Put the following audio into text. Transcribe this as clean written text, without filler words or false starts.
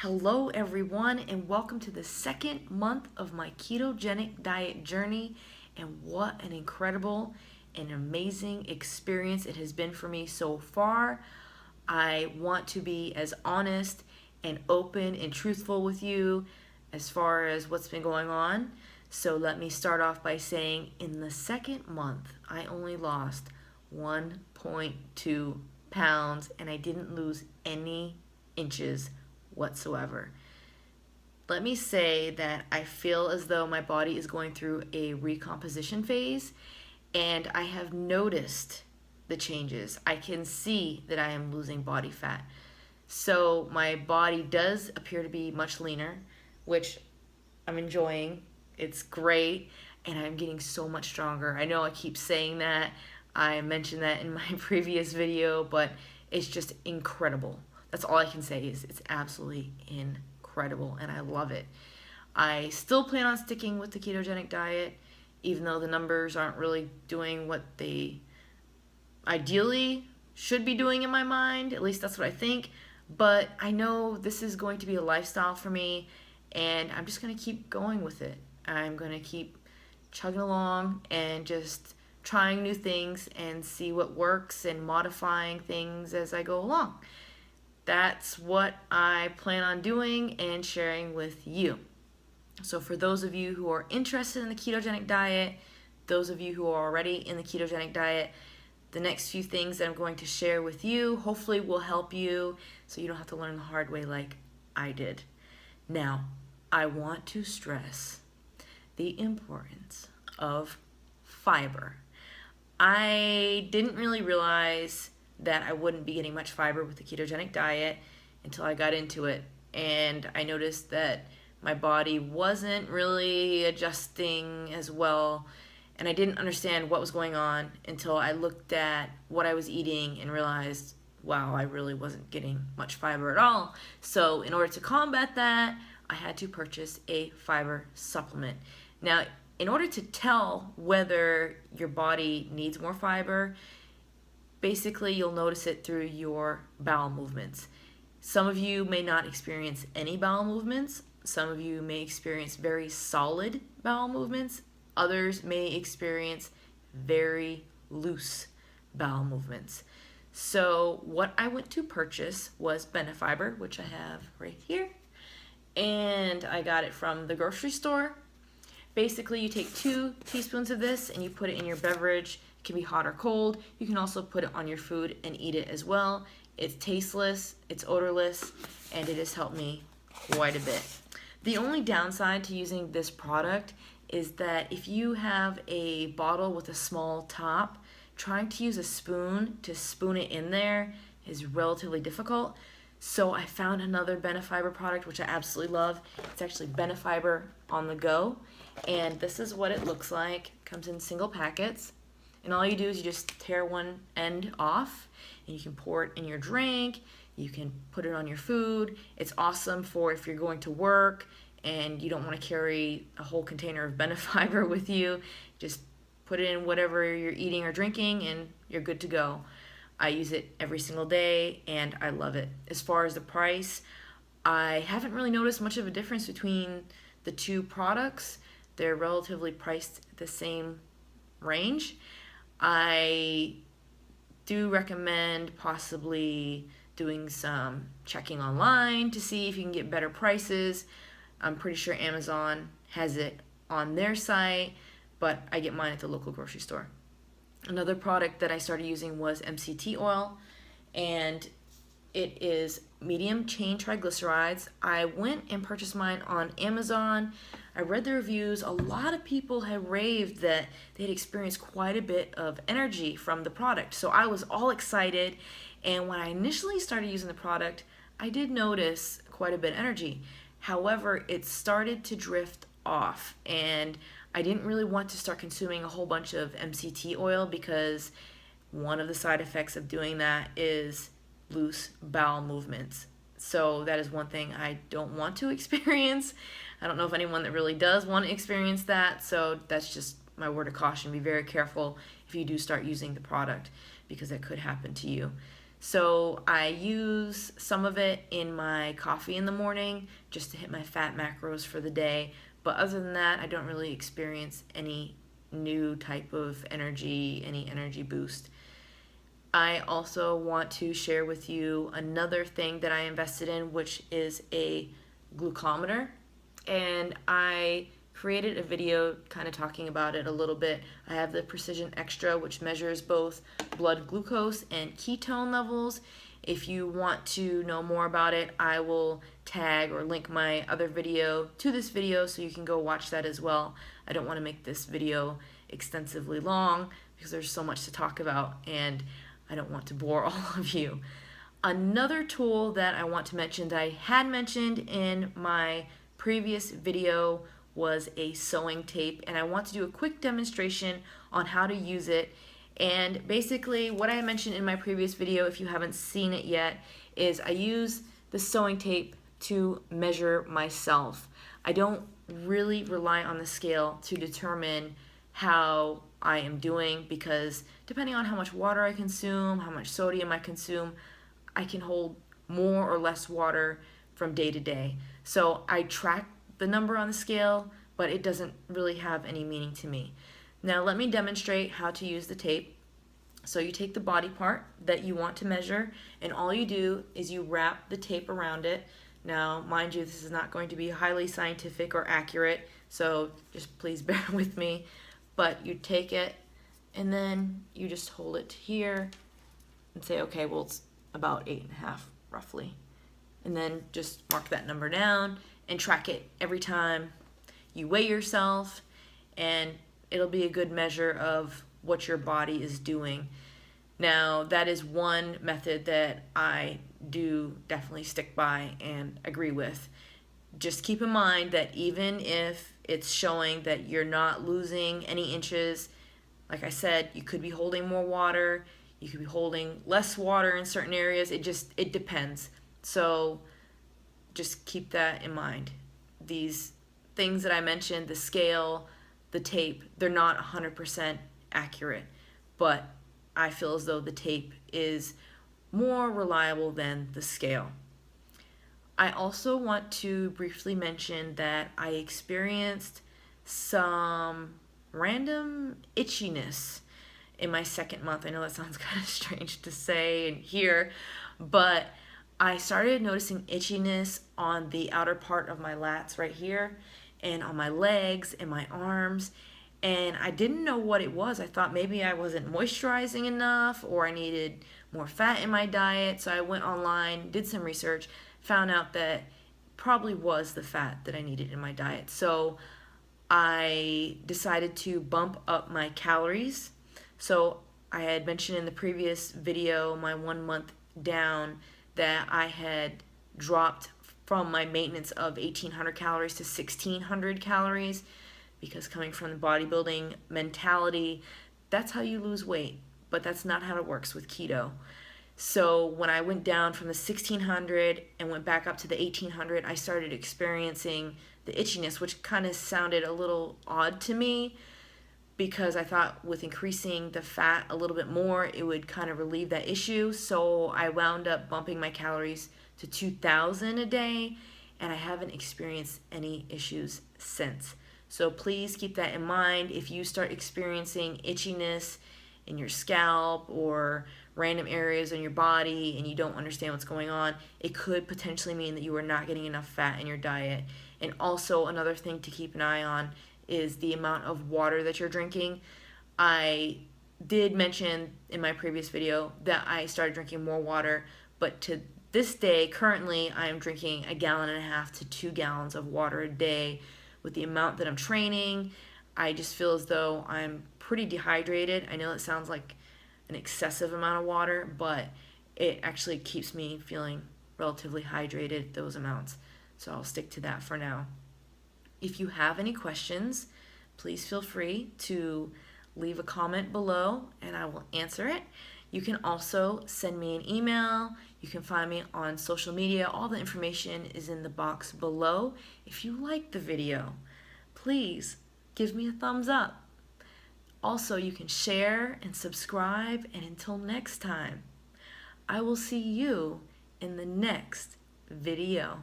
Hello everyone, and welcome to the second month of my ketogenic diet journey. And what an incredible and amazing experience it has been for me so far. I want to be as honest and open and truthful with you as far as what's been going on. So let me start off by saying in the second month, I only lost 1.2 pounds and I didn't lose any inches whatsoever. Let me say that I feel as though my body is going through a recomposition phase, and I have noticed the changes. I can see that I am losing body fat. So my body does appear to be much leaner, which I'm enjoying. It's great, and I'm getting so much stronger. I know I keep saying that. I mentioned that in my previous video, but it's just incredible. That's all I can say is it's absolutely incredible, and I love it. I still plan on sticking with the ketogenic diet, even though the numbers aren't really doing what they ideally should be doing in my mind. At least that's what I think. But I know this is going to be a lifestyle for me, and I'm just going to keep going with it. I'm going to keep chugging along and just trying new things and see what works and modifying things as I go along. That's what I plan on doing and sharing with you. So for those of you who are interested in the ketogenic diet, those of you who are already in the ketogenic diet, the next few things that I'm going to share with you hopefully will help you so you don't have to learn the hard way like I did. Now, I want to stress the importance of fiber. I didn't really realize that I wouldn't be getting much fiber with the ketogenic diet until I got into it, and I noticed that my body wasn't really adjusting as well, and I didn't understand what was going on until I looked at what I was eating and realized, wow, I really wasn't getting much fiber at all. So in order to combat that, I had to purchase a fiber supplement. Now, in order to tell whether your body needs more fiber, basically, you'll notice it through your bowel movements. Some of you may not experience any bowel movements. Some of you may experience very solid bowel movements. Others may experience very loose bowel movements. So what I went to purchase was Benefiber, which I have right here. And I got it from the grocery store. Basically, you take 2 teaspoons of this and you put it in your beverage. It can be hot or cold. You can also put it on your food and eat it as well. It's tasteless, it's odorless, and it has helped me quite a bit. The only downside to using this product is that if you have a bottle with a small top, trying to use a spoon to spoon it in there is relatively difficult. So I found another Benefiber product, which I absolutely love. It's actually Benefiber on the go. And this is what it looks like. It comes in single packets. And all you do is you just tear one end off, and you can pour it in your drink. You can put it on your food. It's awesome for if you're going to work and you don't want to carry a whole container of Benefiber with you. Just put it in whatever you're eating or drinking, and you're good to go. I use it every single day, and I love it. As far as the price, I haven't really noticed much of a difference between the two products. They're relatively priced at the same range. I do recommend possibly doing some checking online to see if you can get better prices. I'm pretty sure Amazon has it on their site, but I get mine at the local grocery store. Another product that I started using was MCT oil, and it is medium chain triglycerides. I went and purchased mine on Amazon. I read the reviews. A lot of people had raved that they had experienced quite a bit of energy from the product. So I was all excited, and when I initially started using the product, I did notice quite a bit of energy. However, it started to drift off, and I didn't really want to start consuming a whole bunch of MCT oil because one of the side effects of doing that is loose bowel movements. So that is one thing I don't want to experience. I don't know if anyone that really does want to experience that, so that's just my word of caution. Be very careful if you do start using the product because that could happen to you. So I use some of it in my coffee in the morning just to hit my fat macros for the day. But other than that, I don't really experience any new type of energy, any energy boost. I also want to share with you another thing that I invested in, which is a glucometer. And I created a video kind of talking about it a little bit. I have the Precision Extra, which measures both blood glucose and ketone levels. If you want to know more about it, I will tag or link my other video to this video so you can go watch that as well. I don't want to make this video extensively long because there's so much to talk about and I don't want to bore all of you. Another tool that I want to mention that I had mentioned in my previous video was a sewing tape, and I want to do a quick demonstration on how to use it. And basically what I mentioned in my previous video, if you haven't seen it yet, is I use the sewing tape to measure myself. I don't really rely on the scale to determine how I am doing, because depending on how much water I consume, how much sodium I consume, I can hold more or less water from day to day. So I track the number on the scale, but it doesn't really have any meaning to me. Now let me demonstrate how to use the tape. So you take the body part that you want to measure, and all you do is you wrap the tape around it. Now, mind you, this is not going to be highly scientific or accurate, so just please bear with me. But you take it, and then you just hold it here and say, okay, well, it's about 8.5 roughly. And then just mark that number down and track it every time you weigh yourself, and it'll be a good measure of what your body is doing. Now, that is one method that I do definitely stick by and agree with. Just keep in mind that even if it's showing that you're not losing any inches, like I said, you could be holding more water, you could be holding less water in certain areas. It depends. So just keep that in mind. These things that I mentioned, the scale, the tape, they're not 100% accurate, but I feel as though the tape is more reliable than the scale. I also want to briefly mention that I experienced some random itchiness in my second month. I know that sounds kind of strange to say and hear, but I started noticing itchiness on the outer part of my lats right here, and on my legs and my arms, and I didn't know what it was. I thought maybe I wasn't moisturizing enough or I needed more fat in my diet. So I went online, did some research, found out that probably was the fat that I needed in my diet. So I decided to bump up my calories. So I had mentioned in the previous video, my 1 month down, that I had dropped from my maintenance of 1,800 calories to 1,600 calories, because coming from the bodybuilding mentality, that's how you lose weight, but that's not how it works with keto. So when I went down from the 1,600 and went back up to the 1,800, I started experiencing the itchiness, which kind of sounded a little odd to me, because I thought with increasing the fat a little bit more, it would kind of relieve that issue. So I wound up bumping my calories to 2,000 a day, and I haven't experienced any issues since. So please keep that in mind. If you start experiencing itchiness in your scalp or random areas in your body and you don't understand what's going on, it could potentially mean that you are not getting enough fat in your diet. And also another thing to keep an eye on is the amount of water that you're drinking. I did mention in my previous video that I started drinking more water, but to this day, currently, I am drinking 1.5 gallons to 2 gallons of water a day. With the amount that I'm training, I just feel as though I'm pretty dehydrated. I know it sounds like an excessive amount of water, but it actually keeps me feeling relatively hydrated, those amounts. So I'll stick to that for now. If you have any questions, please feel free to leave a comment below and I will answer it. You can also send me an email. You can find me on social media. All the information is in the box below. If you like the video, please give me a thumbs up. Also, you can share and subscribe. And until next time, I will see you in the next video.